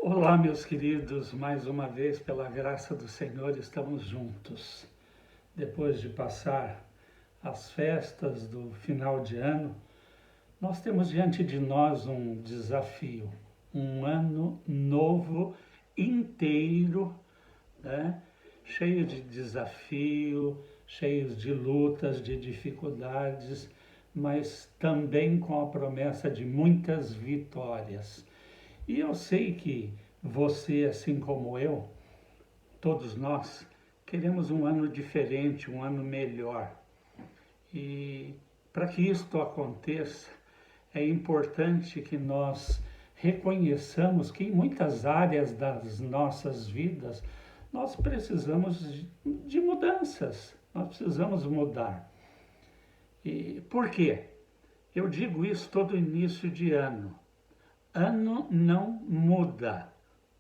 Olá, meus queridos, mais uma vez, pela graça do Senhor, estamos juntos. Depois de passar as festas do final de ano, nós temos diante de nós um desafio, um ano novo inteiro, né? Cheio de desafio, cheio de lutas, de dificuldades, mas também com a promessa de muitas vitórias. E eu sei que você, assim como eu, todos nós, queremos um ano diferente, um ano melhor. E para que isto aconteça, é importante que nós reconheçamos que em muitas áreas das nossas vidas nós precisamos de mudanças, nós precisamos mudar. E por quê? Eu digo isso todo início de ano. Ano não muda,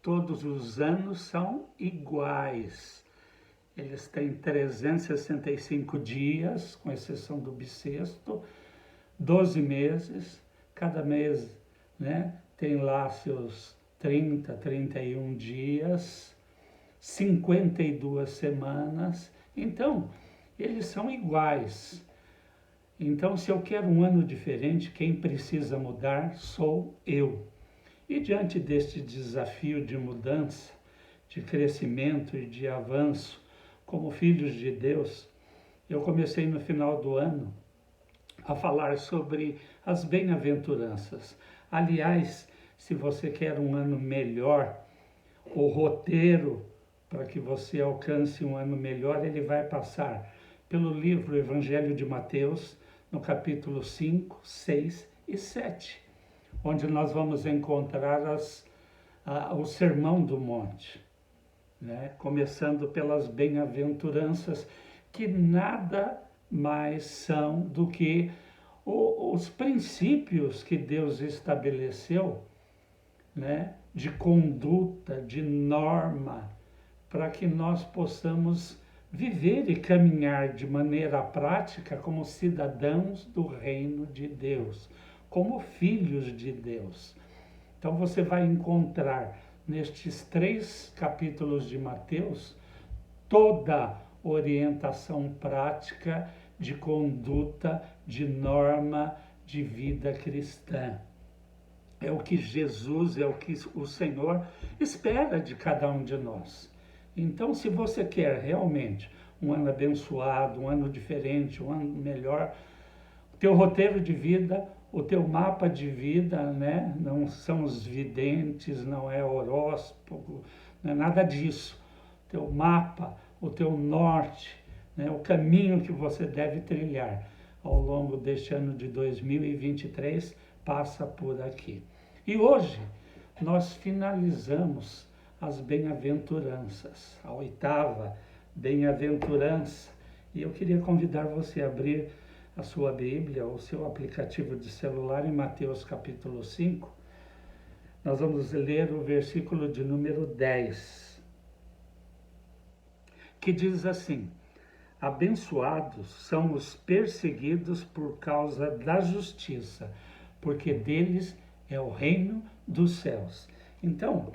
todos os anos são iguais. Eles têm 365 dias, com exceção do bissexto, 12 meses, cada mês, né, tem lá seus 30, 31 dias, 52 semanas, então eles são iguais. Então, se eu quero um ano diferente, quem precisa mudar sou eu. E diante deste desafio de mudança, de crescimento e de avanço, como filhos de Deus, eu comecei no final do ano a falar sobre as bem-aventuranças. Aliás, se você quer um ano melhor, o roteiro para que você alcance um ano melhor, ele vai passar pelo livro Evangelho de Mateus, no capítulo 5, 6 e 7, onde nós vamos encontrar o Sermão do Monte, né? Começando pelas bem-aventuranças, que nada mais são do que os princípios que Deus estabeleceu, né? De conduta, de norma, para que nós possamos viver e caminhar de maneira prática como cidadãos do reino de Deus, como filhos de Deus. Então você vai encontrar nestes 3 capítulos de Mateus toda orientação prática de conduta, de norma de vida cristã. É o que Jesus, é o que o Senhor espera de cada um de nós. Então, se você quer realmente um ano abençoado, um ano diferente, um ano melhor, o teu roteiro de vida, o teu mapa de vida, né? Não são os videntes, não é horóscopo, não é nada disso. O teu mapa, o teu norte, né? O caminho que você deve trilhar ao longo deste ano de 2023 passa por aqui. E hoje nós finalizamos as bem-aventuranças, a 8ª bem-aventurança. E eu queria convidar você a abrir a sua Bíblia, ou seu aplicativo de celular, em Mateus capítulo 5. Nós vamos ler o versículo de número 10, que diz assim: abençoados são os perseguidos por causa da justiça, porque deles é o reino dos céus. Então,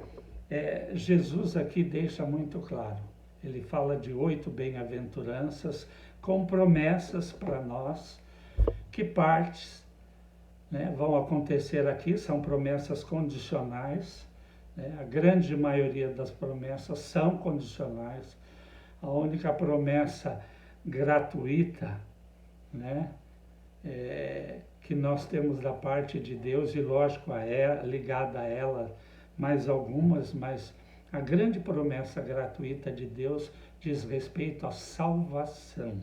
Jesus aqui deixa muito claro. Ele fala de 8 bem-aventuranças com promessas para nós, que partes, né, vão acontecer aqui, são promessas condicionais, né? A grande maioria das promessas são condicionais. A única promessa gratuita, né, que nós temos da parte de Deus, e lógico, ligada a ela mais algumas, mas a grande promessa gratuita de Deus diz respeito à salvação,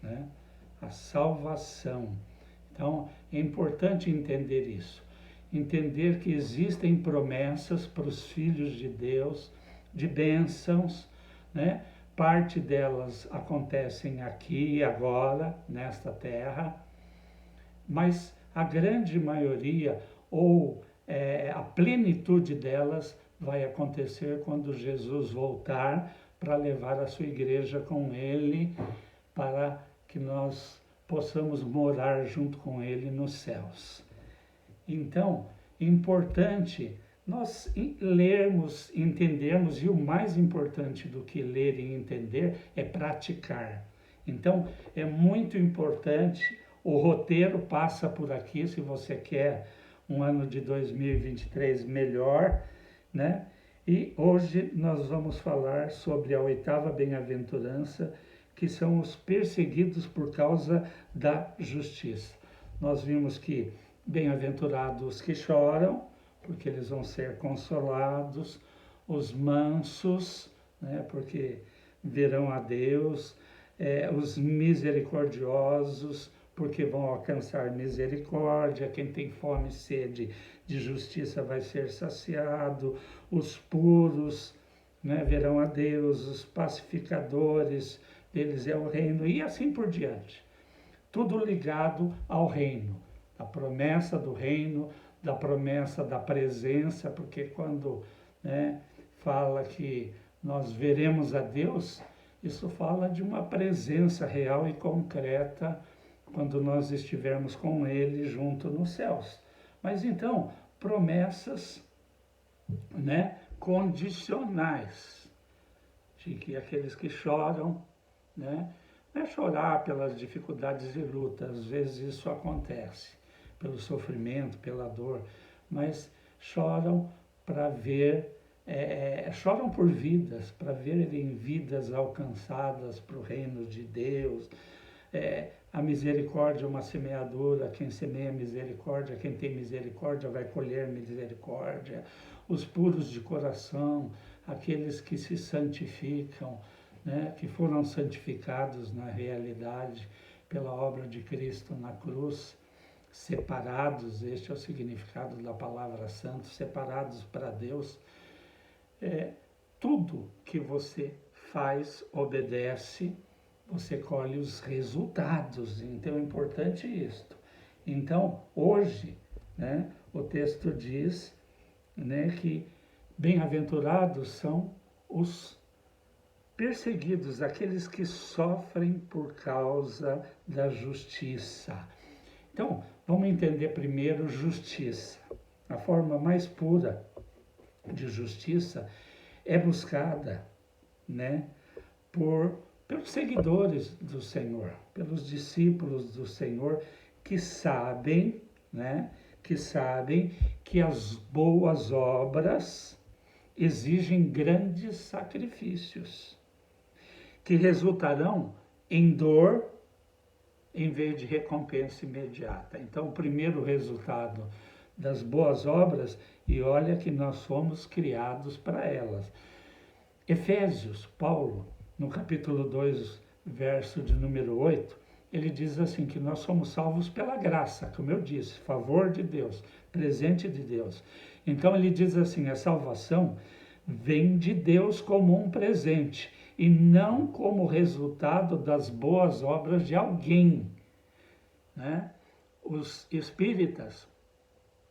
né? A salvação. Então, é importante entender isso. Entender que existem promessas para os filhos de Deus, de bênçãos, né? Parte delas acontecem aqui e agora, nesta terra, mas a grande maioria, ou a plenitude delas, vai acontecer quando Jesus voltar para levar a sua igreja com ele, para que nós possamos morar junto com ele nos céus. Então, importante nós lermos, entendermos, e o mais importante do que ler e entender é praticar. Então, é muito importante, o roteiro passa por aqui, se você quer um ano de 2023 melhor, né? E hoje nós vamos falar sobre a oitava bem-aventurança, que são os perseguidos por causa da justiça. Nós vimos que bem-aventurados que choram, porque eles vão ser consolados, os mansos, né, porque verão a Deus, os misericordiosos, porque vão alcançar misericórdia, quem tem fome e sede de justiça vai ser saciado, os puros, né, verão a Deus, os pacificadores, deles é o reino, e assim por diante. Tudo ligado ao reino, a promessa do reino, da promessa da presença, porque quando, né, fala que nós veremos a Deus, isso fala de uma presença real e concreta quando nós estivermos com Ele junto nos céus. Mas então, promessas, né, condicionais, de que aqueles que choram, né, não é chorar pelas dificuldades e lutas, às vezes isso acontece, pelo sofrimento, pela dor, mas choram para ver, choram por vidas, para verem vidas alcançadas para o reino de Deus. A misericórdia é uma semeadura, quem semeia misericórdia, quem tem misericórdia vai colher misericórdia. Os puros de coração, aqueles que se santificam, né, que foram santificados na realidade pela obra de Cristo na cruz, separados, este é o significado da palavra santo, separados para Deus. Tudo que você faz, obedece, você colhe os resultados. Então é importante isto. Então, hoje, né, o texto diz, né, que bem-aventurados são os perseguidos, aqueles que sofrem por causa da justiça. Então, vamos entender primeiro justiça. A forma mais pura de justiça é buscada, né, pelos seguidores do Senhor, pelos discípulos do Senhor que sabem, né, que as boas obras exigem grandes sacrifícios, que resultarão em dor em vez de recompensa imediata. Então, o primeiro resultado das boas obras, e olha que nós fomos criados para elas. Efésios, Paulo, no capítulo 2, verso de número 8, ele diz assim, que nós somos salvos pela graça, como eu disse, favor de Deus, presente de Deus. Então ele diz assim, a salvação vem de Deus como um presente, e não como resultado das boas obras de alguém, né? Os espíritas,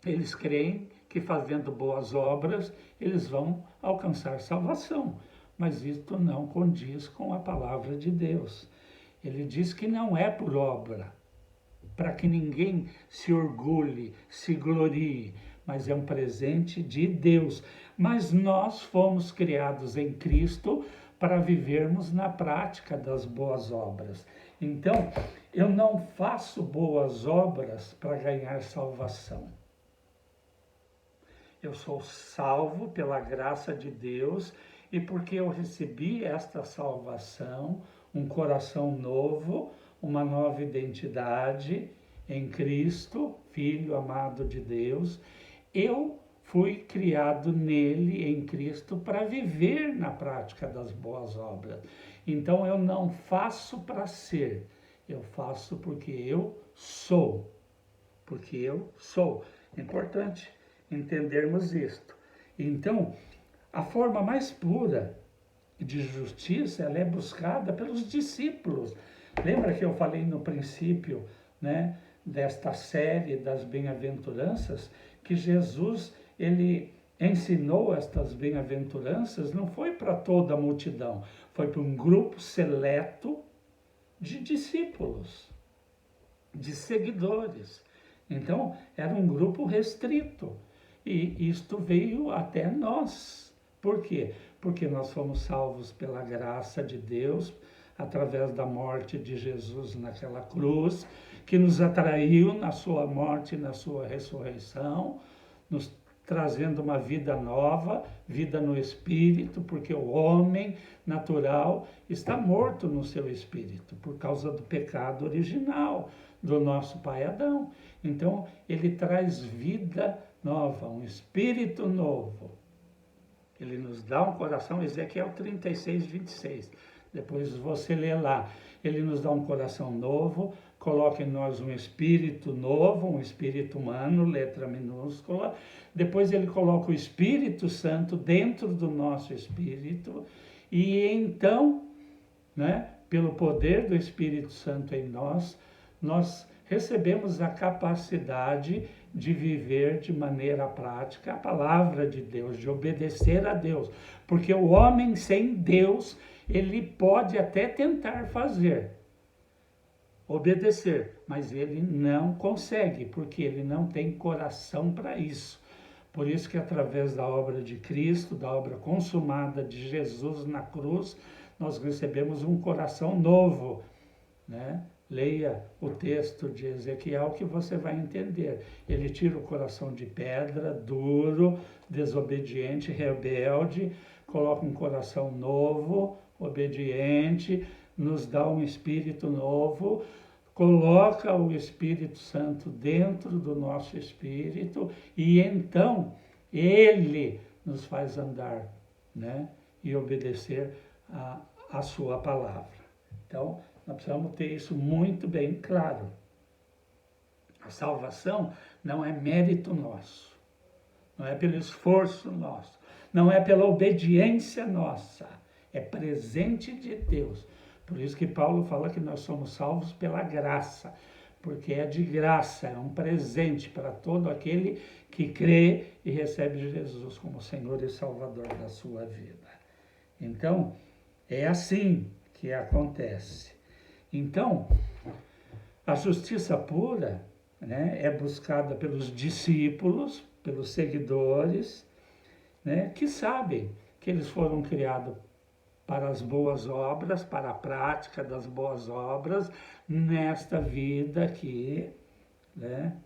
eles creem que fazendo boas obras, eles vão alcançar salvação. Mas isto não condiz com a palavra de Deus. Ele diz que não é por obra, para que ninguém se orgulhe, se glorie, mas é um presente de Deus. Mas nós fomos criados em Cristo para vivermos na prática das boas obras. Então, eu não faço boas obras para ganhar salvação. Eu sou salvo pela graça de Deus e porque eu recebi esta salvação, um coração novo, uma nova identidade em Cristo, Filho amado de Deus, eu fui criado nele, em Cristo, para viver na prática das boas obras. Então eu não faço para ser, eu faço porque eu sou. Porque eu sou. É importante entendermos isto. Então, a forma mais pura de justiça, ela é buscada pelos discípulos. Lembra que eu falei no princípio, né, desta série das bem-aventuranças, que Jesus, ele ensinou estas bem-aventuranças, não foi para toda a multidão, foi para um grupo seleto de discípulos, de seguidores. Então, era um grupo restrito. E isto veio até nós. Por quê? Porque nós fomos salvos pela graça de Deus, através da morte de Jesus naquela cruz, que nos atraiu na sua morte e na sua ressurreição, nos trazendo uma vida nova, vida no espírito, porque o homem natural está morto no seu espírito, por causa do pecado original do nosso pai Adão. Então, ele traz vida nova, um espírito novo. Ele nos dá um coração, Ezequiel 36, 26. Depois você lê lá. Ele nos dá um coração novo, coloca em nós um espírito novo, um espírito humano, letra minúscula. Depois ele coloca o Espírito Santo dentro do nosso espírito. E então, né, pelo poder do Espírito Santo em nós, nós recebemos a capacidade de viver de maneira prática a palavra de Deus, de obedecer a Deus. Porque o homem sem Deus, ele pode até tentar fazer, obedecer, mas ele não consegue, porque ele não tem coração para isso. Por isso que através da obra de Cristo, da obra consumada de Jesus na cruz, nós recebemos um coração novo, né? Leia o texto de Ezequiel que você vai entender. Ele tira o coração de pedra, duro, desobediente, rebelde, coloca um coração novo, obediente, nos dá um espírito novo, coloca o Espírito Santo dentro do nosso espírito e então ele nos faz andar, né? E obedecer a sua palavra. Então, nós precisamos ter isso muito bem claro. A salvação não é mérito nosso, não é pelo esforço nosso, não é pela obediência nossa, é presente de Deus. Por isso que Paulo fala que nós somos salvos pela graça, porque é de graça, é um presente para todo aquele que crê e recebe Jesus como Senhor e Salvador da sua vida. Então, é assim que acontece. Então, a justiça pura, né, é buscada pelos discípulos, pelos seguidores, né, que sabem que eles foram criados para as boas obras, para a prática das boas obras nesta vida aqui, né,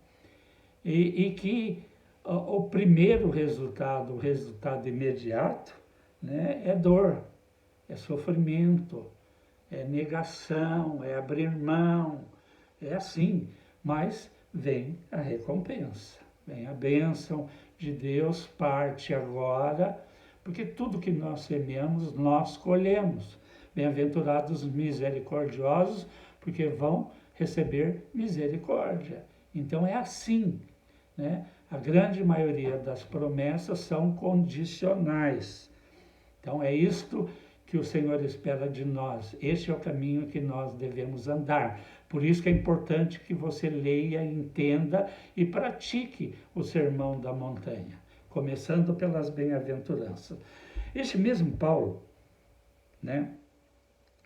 e que o primeiro resultado, o resultado imediato, né, é dor, é sofrimento, é negação, é abrir mão, é assim, mas vem a recompensa, vem a bênção de Deus, parte agora, porque tudo que nós semeamos, nós colhemos. Bem-aventurados misericordiosos, porque vão receber misericórdia. Então é assim, né? A grande maioria das promessas são condicionais. Então é isto que o Senhor espera de nós. Este é o caminho que nós devemos andar. Por isso que é importante que você leia, entenda e pratique o Sermão da Montanha, começando pelas bem-aventuranças. Este mesmo Paulo, né,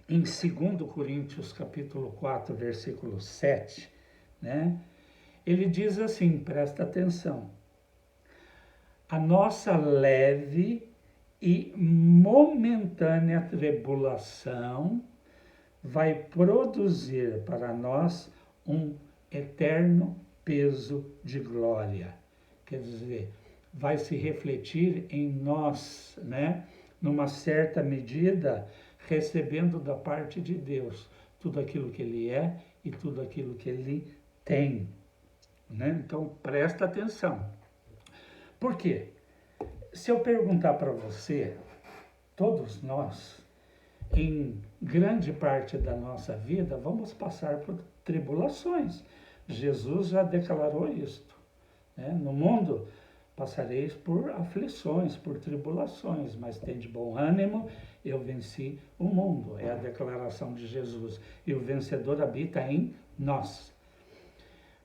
em 2 Coríntios capítulo 4, versículo 7, né, ele diz assim, presta atenção: a nossa leve e momentânea tribulação vai produzir para nós um eterno peso de glória. Quer dizer, vai se refletir em nós, né? Numa certa medida, recebendo da parte de Deus tudo aquilo que Ele é e tudo aquilo que Ele tem, né? Então, presta atenção. Por quê? Se eu perguntar para você, todos nós, em grande parte da nossa vida, vamos passar por tribulações. Jesus já declarou isto, né? No mundo passareis por aflições, por tribulações, mas tende bom ânimo, eu venci o mundo. É a declaração de Jesus. E o vencedor habita em nós.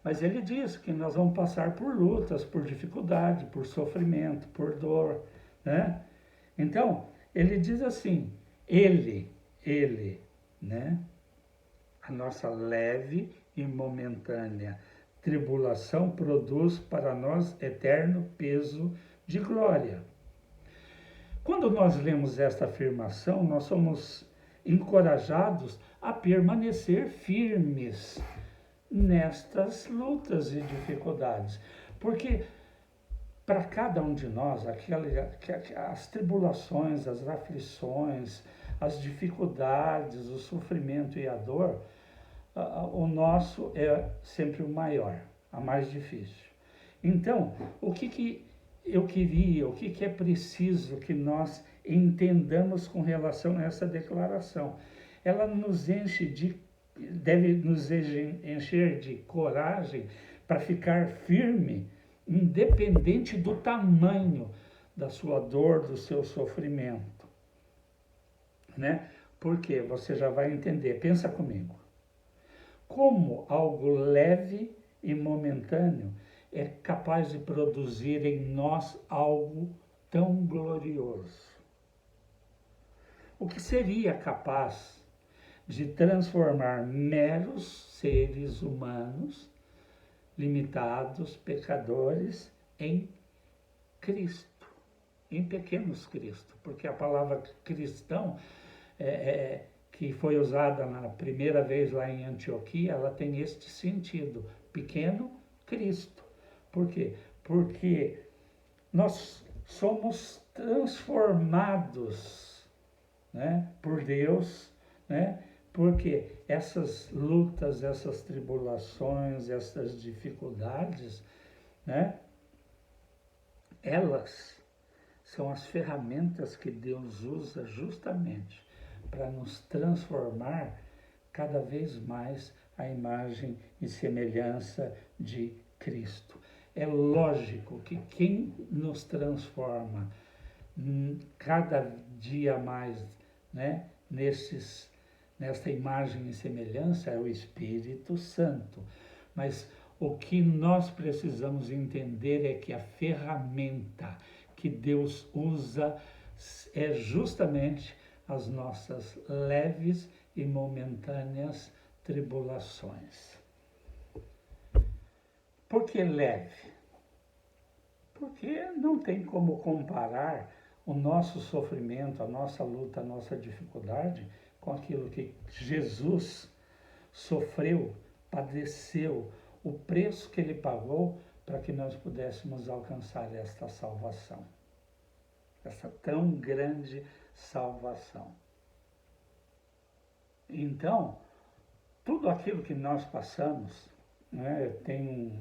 Mas ele diz que nós vamos passar por lutas, por dificuldade, por sofrimento, por dor, né? Então, ele diz assim, ele, né? A nossa leve e momentânea tribulação produz para nós eterno peso de glória. Quando nós lemos esta afirmação, nós somos encorajados a permanecer firmes nestas lutas e dificuldades, porque para cada um de nós, as tribulações, as aflições, as dificuldades, o sofrimento e a dor, o nosso é sempre o maior, a mais difícil. Então, o que eu queria, o que é preciso que nós entendamos com relação a essa declaração? Ela deve nos encher de coragem para ficar firme, independente do tamanho da sua dor, do seu sofrimento, né? Porque você já vai entender, pensa comigo. Como algo leve e momentâneo é capaz de produzir em nós algo tão glorioso? O que seria capaz de transformar meros seres humanos, limitados, pecadores, em Cristo, em pequenos Cristo? Porque a palavra cristão que foi usada na primeira vez lá em Antioquia, ela tem este sentido, pequeno Cristo. Por quê? Porque nós somos transformados, né, por Deus, né, porque essas lutas, essas tribulações, essas dificuldades, né, elas são as ferramentas que Deus usa justamente para nos transformar cada vez mais à imagem e semelhança de Cristo. É lógico que quem nos transforma cada dia mais, né, nesta imagem e semelhança é o Espírito Santo. Mas o que nós precisamos entender é que a ferramenta que Deus usa é justamente as nossas leves e momentâneas tribulações. Por que leve? Porque não tem como comparar o nosso sofrimento, a nossa luta, a nossa dificuldade com aquilo que Jesus sofreu, padeceu, o preço que ele pagou para que nós pudéssemos alcançar esta salvação, essa tão grande salvação. Então, tudo aquilo que nós passamos, né, tem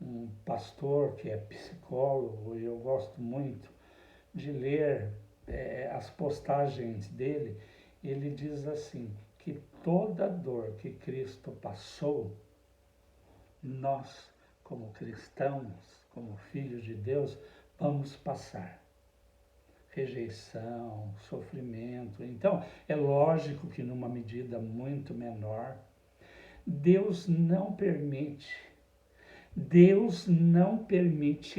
um pastor que é psicólogo e eu gosto muito de ler as postagens dele. Ele diz assim, que toda dor que Cristo passou, nós, como cristãos, como filhos de Deus, vamos passar. Rejeição, sofrimento. Então, é lógico que numa medida muito menor, Deus não permite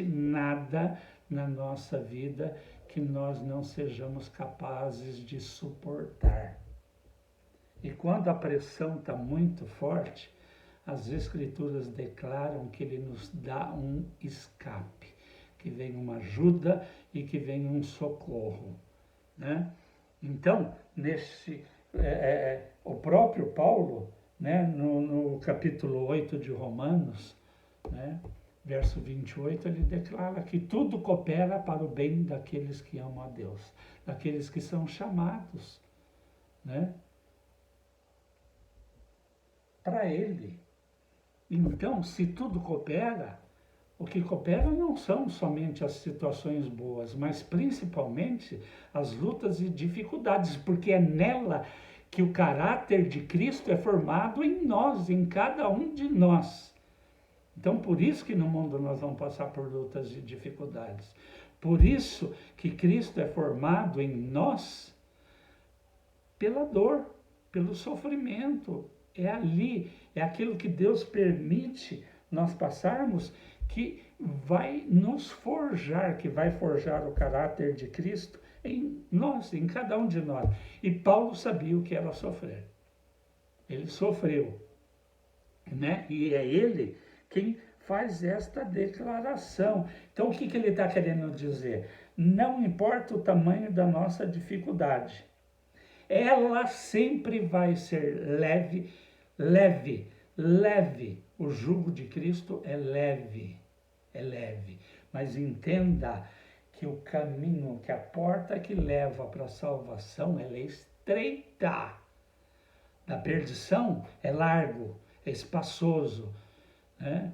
nada na nossa vida que nós não sejamos capazes de suportar. E quando a pressão está muito forte, as Escrituras declaram que Ele nos dá um escape, que vem uma ajuda e que vem um socorro, né? Então, o próprio Paulo, né, no capítulo 8 de Romanos, né, verso 28, ele declara que tudo coopera para o bem daqueles que amam a Deus, daqueles que são chamados, né, para Ele. Então, se tudo coopera, o que coopera não são somente as situações boas, mas principalmente as lutas e dificuldades, porque é nela que o caráter de Cristo é formado em nós, em cada um de nós. Então, por isso que no mundo nós vamos passar por lutas e dificuldades. Por isso que Cristo é formado em nós pela dor, pelo sofrimento. É ali, é aquilo que Deus permite nós passarmos que vai nos forjar, que vai forjar o caráter de Cristo em nós, em cada um de nós. E Paulo sabia o que era sofrer. Ele sofreu, né? E é ele quem faz esta declaração. Então, o que ele está querendo dizer? Não importa o tamanho da nossa dificuldade, ela sempre vai ser leve, leve, leve. O jugo de Cristo é leve, é leve. Mas entenda que o caminho, que a porta que leva para a salvação, ela é estreita. Da perdição é largo, é espaçoso, né?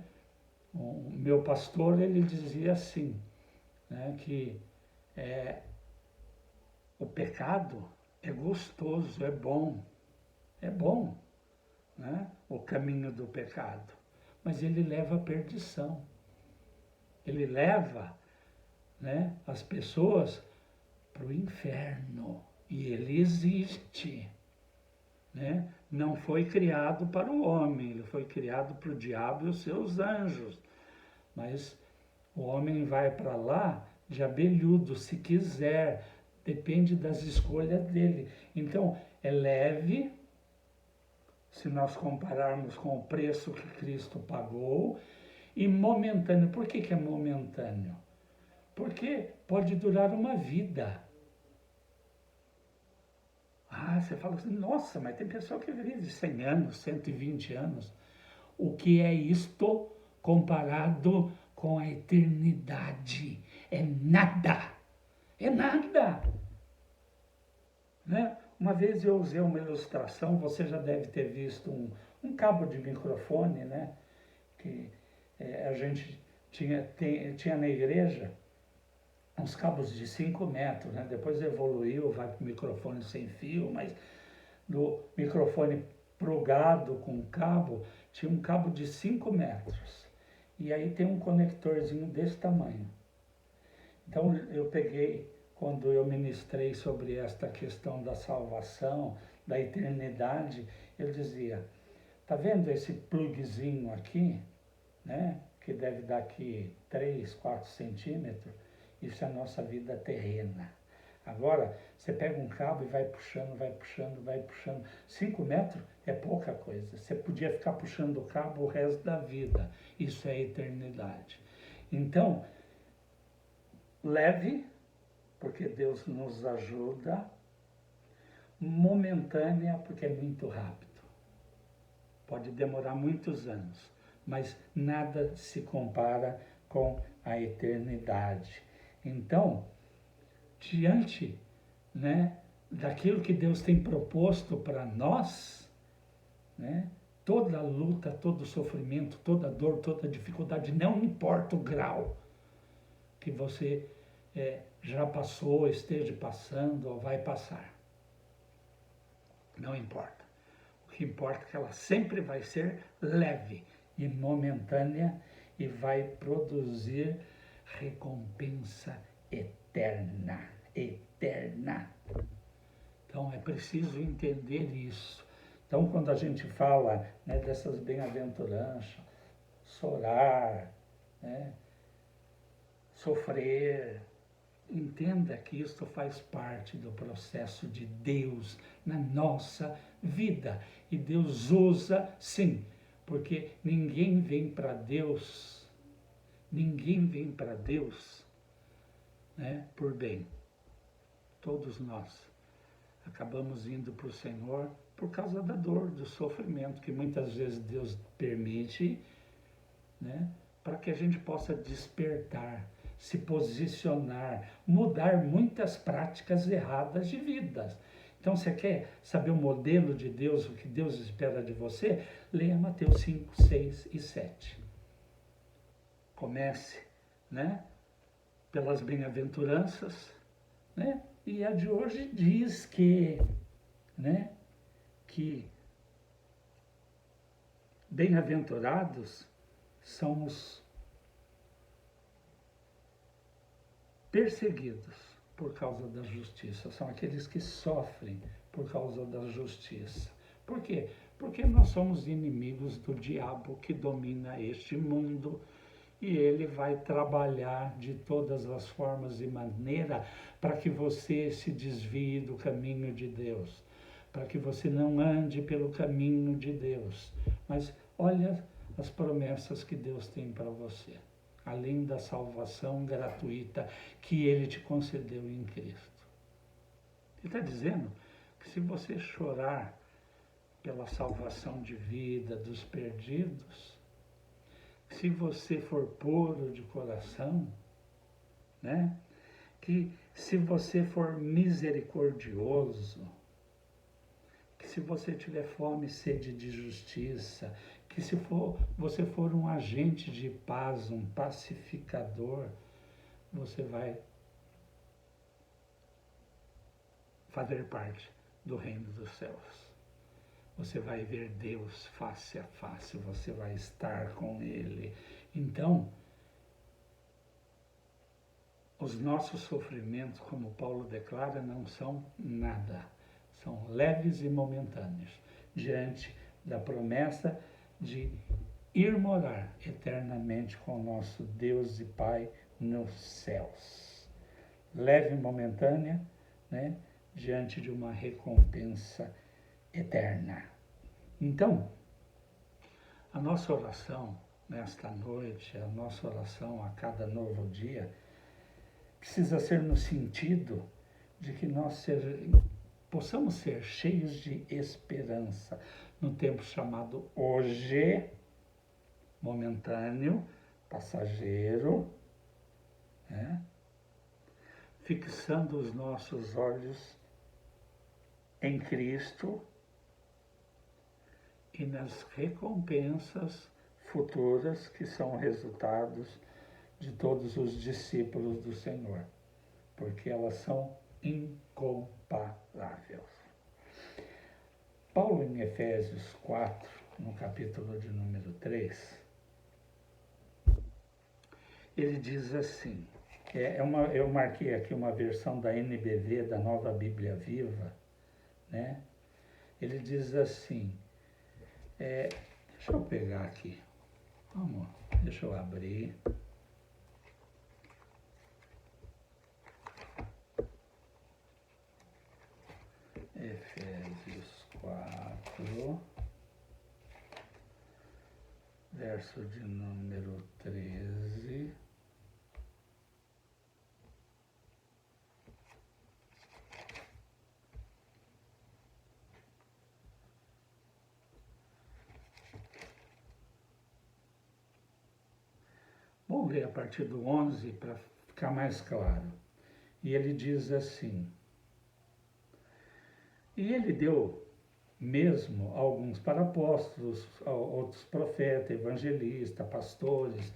O meu pastor, ele dizia assim, né, que o pecado é gostoso, é bom, né, o caminho do pecado, mas ele leva à perdição, ele leva, né, as pessoas para o inferno, e ele existe, né? Não foi criado para o homem, ele foi criado para o diabo e os seus anjos, mas o homem vai para lá de abelhudo, se quiser, depende das escolhas dele. Então, é leve, se nós compararmos com o preço que Cristo pagou, e momentâneo. Por que é momentâneo? Porque pode durar uma vida. Ah, você fala assim, nossa, mas tem pessoa que vive 100 anos, 120 anos. O que é isto comparado com a eternidade? É nada, é nada. Né? Uma vez eu usei uma ilustração, você já deve ter visto um cabo de microfone, né? Que a gente tinha na igreja uns cabos de 5 metros, né? Depois evoluiu, vai para o microfone sem fio, mas do microfone plugado com cabo, tinha um cabo de 5 metros. E aí tem um conectorzinho desse tamanho. Então eu peguei, quando eu ministrei sobre esta questão da salvação, da eternidade, eu dizia, tá vendo esse plugzinho aqui, né? Que deve dar aqui 3, 4 centímetros? Isso é a nossa vida terrena. Agora, você pega um cabo e vai puxando, vai puxando, vai puxando. 5 metros é pouca coisa. Você podia ficar puxando o cabo o resto da vida. Isso é eternidade. Então, leve, porque Deus nos ajuda. Momentânea, porque é muito rápido. Pode demorar muitos anos, mas nada se compara com a eternidade. Então, diante, né, daquilo que Deus tem proposto para nós, né, toda luta, todo sofrimento, toda dor, toda dificuldade, não importa o grau que você já passou, esteja passando ou vai passar. Não importa. O que importa é que ela sempre vai ser leve e momentânea e vai produzir recompensa eterna, eterna. Então é preciso entender isso. Então quando a gente fala, né, dessas bem-aventuranças, orar, né, sofrer, entenda que isto faz parte do processo de Deus na nossa vida. E Deus usa, sim, porque ninguém vem para Deus, né, por bem. Todos nós acabamos indo para o Senhor por causa da dor, do sofrimento, que muitas vezes Deus permite, né, para que a gente possa despertar, se posicionar, mudar muitas práticas erradas de vidas. Então, você quer saber o modelo de Deus, o que Deus espera de você? Leia Mateus 5, 6 e 7. Comece, né, pelas bem-aventuranças, né? E a de hoje diz que, né, que bem-aventurados são os perseguidos por causa da justiça, são aqueles que sofrem por causa da justiça. Por quê? Porque nós somos inimigos do diabo que domina este mundo e ele vai trabalhar de todas as formas e maneira para que você se desvie do caminho de Deus, para que você não ande pelo caminho de Deus. Mas olha as promessas que Deus tem para você, além da salvação gratuita que Ele te concedeu em Cristo. Ele está dizendo que se você chorar pela salvação de vida dos perdidos, se você for puro de coração, né? Que se você for misericordioso, que se você tiver fome e sede de justiça, que se você for um agente de paz, um pacificador, você vai fazer parte do reino dos céus. Você vai ver Deus face a face, você vai estar com Ele. Então, os nossos sofrimentos, como Paulo declara, não são nada. São leves e momentâneos, diante da promessa de ir morar eternamente com o nosso Deus e Pai nos céus. Leve e momentânea, né, diante de uma recompensa eterna. Então, a nossa oração nesta noite, a nossa oração a cada novo dia, precisa ser no sentido de que nós possamos ser cheios de esperança no tempo chamado hoje, momentâneo, passageiro, né? Fixando os nossos olhos em Cristo e nas recompensas futuras que são resultados de todos os discípulos do Senhor, porque elas são incomparáveis. Paulo, em Efésios 4, no capítulo de número 3, ele diz assim, eu marquei aqui uma versão da NBV, da Nova Bíblia Viva, né? Ele diz assim, deixa eu pegar aqui, deixa eu abrir. Efésios 4, verso de número 13. Vamos ler a partir do 11 para ficar mais claro. E ele diz assim, e ele deu mesmo alguns para apóstolos, outros profetas, evangelistas, pastores,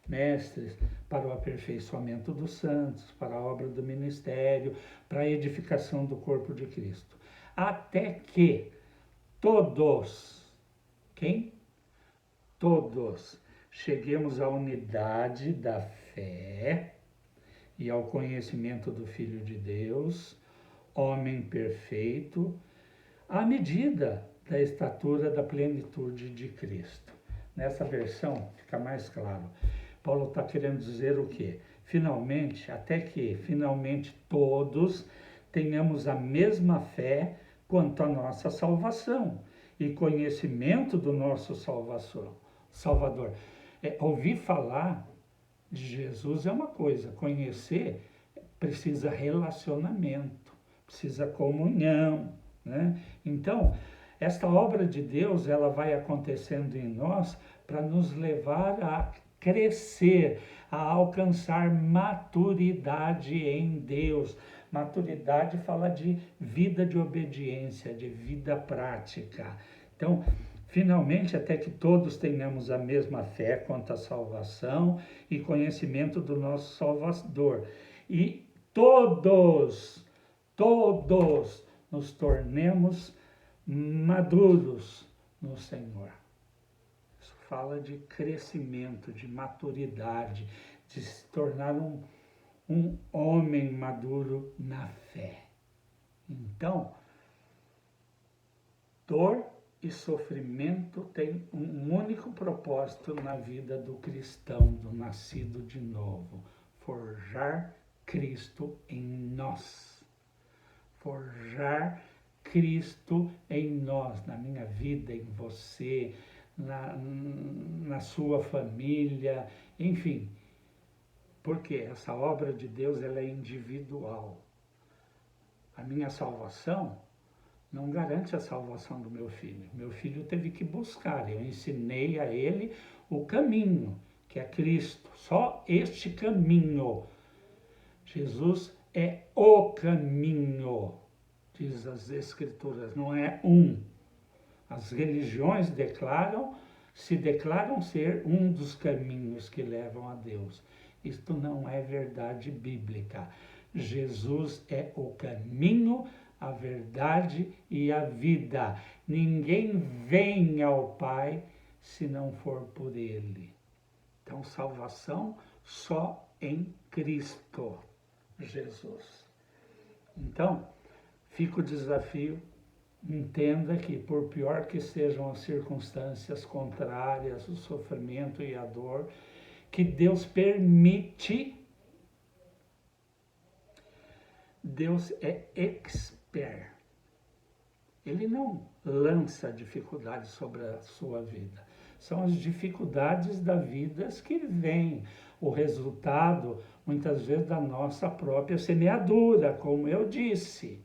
mestres, para o aperfeiçoamento dos santos, para a obra do ministério, para a edificação do corpo de Cristo. Até que todos, quem? Todos cheguemos à unidade da fé e ao conhecimento do Filho de Deus, homem perfeito, à medida da estatura da plenitude de Cristo. Nessa versão fica mais claro. Paulo está querendo dizer o quê? Finalmente, até que finalmente todos tenhamos a mesma fé quanto à nossa salvação e conhecimento do nosso Salvador. Ouvir falar de Jesus é uma coisa, conhecer precisa relacionamento, precisa comunhão, né? Então, esta obra de Deus, ela vai acontecendo em nós para nos levar a crescer, a alcançar maturidade em Deus. Maturidade fala de vida de obediência, de vida prática. Então, finalmente, até que todos tenhamos a mesma fé quanto à salvação e conhecimento do nosso Salvador. E todos nos tornemos maduros no Senhor. Isso fala de crescimento, de maturidade, de se tornar um homem maduro na fé. Então, dor e sofrimento têm um único propósito na vida do cristão, do nascido de novo: forjar Cristo em nós. Forjar Cristo em nós, na minha vida, em você, na sua família, enfim. Porque essa obra de Deus ela é individual. A minha salvação não garante a salvação do meu filho. Meu filho teve que buscar. Eu ensinei a ele o caminho, que é Cristo. Só este caminho. Jesus é o caminho, diz as Escrituras, não é um. As religiões se declaram ser um dos caminhos que levam a Deus. Isto não é verdade bíblica. Jesus é o caminho, a verdade e a vida. Ninguém vem ao Pai se não for por Ele. Então, salvação só em Cristo Jesus. Então, fica o desafio. Entenda que, por pior que sejam as circunstâncias contrárias, o sofrimento e a dor, que Deus permite, Deus é expert. Ele não lança dificuldades sobre a sua vida. São as dificuldades da vida que vêm, o resultado, muitas vezes, da nossa própria semeadura, como eu disse,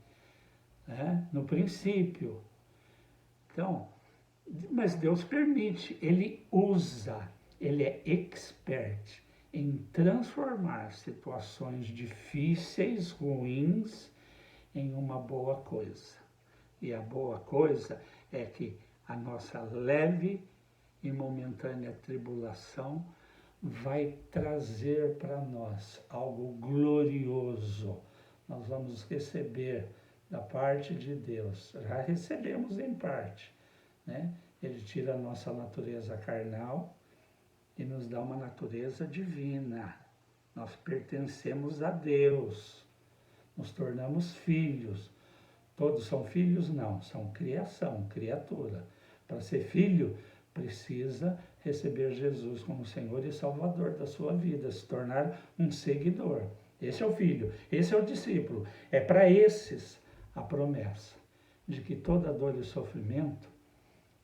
né, no princípio. Então, mas Deus permite, Ele usa, Ele é expert em transformar situações difíceis, ruins, em uma boa coisa. E a boa coisa é que a nossa leve e momentânea tribulação vai trazer para nós algo glorioso. Nós vamos receber da parte de Deus. Já recebemos em parte, né? Ele tira a nossa natureza carnal e nos dá uma natureza divina. Nós pertencemos a Deus. Nos tornamos filhos. Todos são filhos? Não, são criação, criatura. Para ser filho, precisa receber Jesus como Senhor e Salvador da sua vida, se tornar um seguidor. Esse é o filho, esse é o discípulo. É para esses a promessa de que toda dor e sofrimento,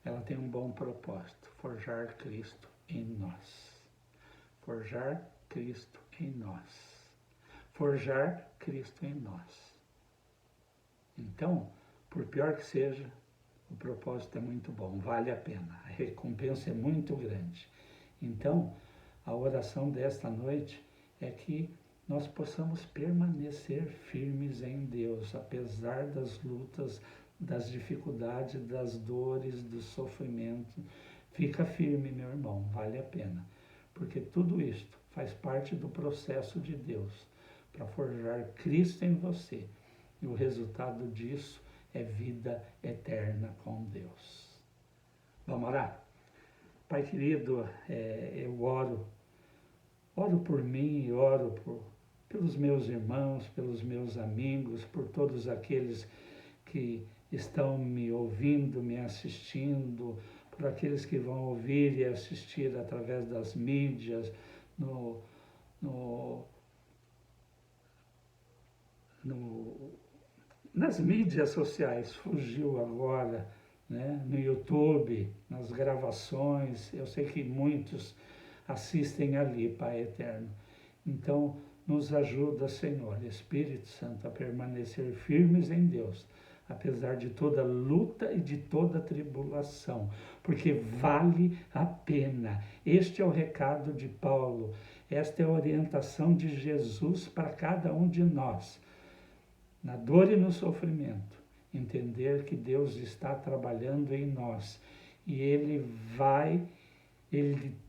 ela tem um bom propósito, forjar Cristo em nós. Forjar Cristo em nós. Forjar Cristo em nós. Então, por pior que seja, o propósito é muito bom, vale a pena, a recompensa é muito grande. Então, a oração desta noite é que nós possamos permanecer firmes em Deus, apesar das lutas, das dificuldades, das dores, do sofrimento. Fica firme, meu irmão, vale a pena, porque tudo isto faz parte do processo de Deus para forjar Cristo em você. E o resultado disso é vida eterna com Deus. Vamos orar? Pai querido, eu oro por mim, oro pelos meus irmãos, pelos meus amigos, por todos aqueles que estão me ouvindo, me assistindo, por aqueles que vão ouvir e assistir através das mídias, nas mídias sociais, fugiu agora, né? No YouTube, nas gravações, eu sei que muitos assistem ali, Pai Eterno. Então, nos ajuda, Senhor, Espírito Santo, a permanecer firmes em Deus, apesar de toda luta e de toda tribulação, porque vale a pena. Este é o recado de Paulo, esta é a orientação de Jesus para cada um de nós. Na dor e no sofrimento, entender que Deus está trabalhando em nós e Ele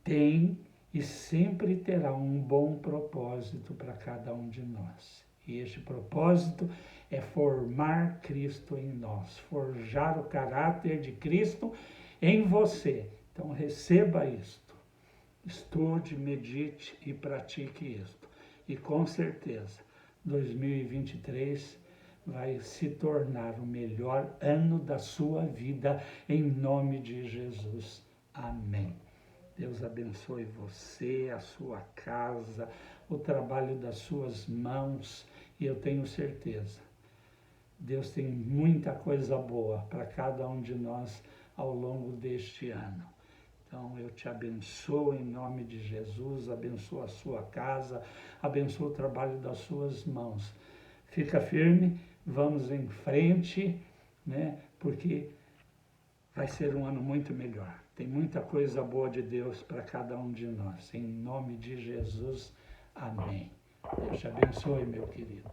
tem e sempre terá um bom propósito para cada um de nós. E este propósito é formar Cristo em nós, forjar o caráter de Cristo em você. Então receba isto, estude, medite e pratique isto. E com certeza, 2023 vai se tornar o melhor ano da sua vida, em nome de Jesus. Amém. Deus abençoe você, a sua casa, o trabalho das suas mãos, e eu tenho certeza, Deus tem muita coisa boa para cada um de nós ao longo deste ano. Então eu te abençoo em nome de Jesus, abençoo a sua casa, abençoo o trabalho das suas mãos. Fica firme, vamos em frente, né? Porque vai ser um ano muito melhor. Tem muita coisa boa de Deus para cada um de nós. Em nome de Jesus, amém. Deus te abençoe, meu querido.